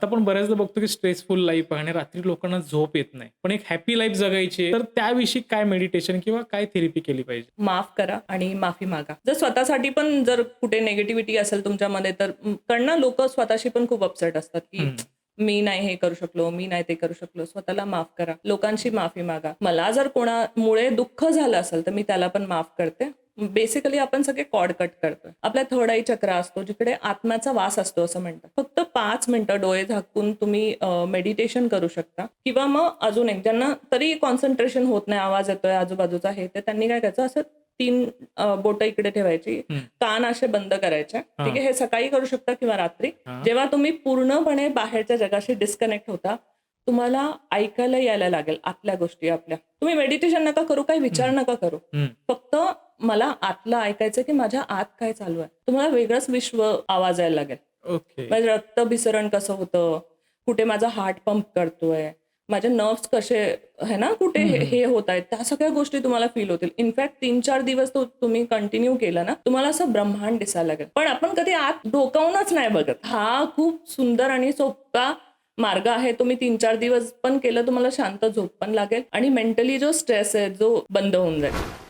आपण बऱ्याचदा बघतो की स्ट्रेसफुल लाईफ आहे आणि रात्री लोकांना झोप येत नाही. पण एक हॅपी लाईफ जगायची आहे, तर त्याविषयी काय मेडिटेशन किंवा काय थेरपी केली पाहिजे? माफ करा आणि माफी मागा. जर स्वतःसाठी पण जर कुठे निगेटिव्हिटी असेल तुमच्यामध्ये तर कारण लोक स्वतःशी पण खूप अपसेट असतात की हं. मी नाही हे करू शकलो, मी नाही ते करू शकलो. स्वतःला माफ करा, लोकांशी माफी मागा. मला जर कोणामुळे दुःख झालं असेल तर मी त्याला पण माफ करते. बेसिकली आपण सगळे कॉर्ड कट करतोय. आपल्या थर्ड आय चक्र असतो जिकडे आत्म्याचा वास असतो असं म्हणतात. फक्त 5 मिनिटं डोळे झाकून तुम्ही मेडिटेशन करू शकता किंवा मग अजून एक ज्यांना तरी कॉन्सन्ट्रेशन होत नाही, आवाज येतोय आजूबाजूचा हे ते त्यांनी काय करायचं, असं 3 बोटं इकडे ठेवायची, हं. कान असे बंद करायचे. ठीक आहे, हे सकाळी करू शकता किंवा रात्री. हां. जेव्हा तुम्ही पूर्णपणे बाहेरच्या जगाशी डिस्कनेक्ट होता, तुम्हाला ऐकायला यायला लागेल आतल्या गोष्टी आपल्या. तुम्ही मेडिटेशन नका करू, काही विचार नका करू. हं. फक्त मला आतलं ऐकायचं की माझ्या आत काय चालू आहे. तुम्हाला वेगळंच विश्व आवाज यायला लागेल. ओके. म्हणजे रक्तभिसरण कसं होतं, कुठे माझा हार्ट पंप करतोय, माझे नर्व्स कसे आहे ना, कुठे हे होत आहेत, त्या सगळ्या गोष्टी तुम्हाला फील होतील. इनफॅक्ट 3-4 दिवस तुम्ही कंटिन्यू केलं ना, तुम्हाला असं ब्रह्मांड दिसायला लागेल. पण आपण कधी आत डोकावूनच नाही बघत. हा खूप सुंदर आणि सोपा मार्ग आहे. तुम्ही 3-4 दिवस पण केलं, तुम्हाला शांत झोप पण लागेल आणि मेंटली जो स्ट्रेस आहे जो बंद होऊन जाईल.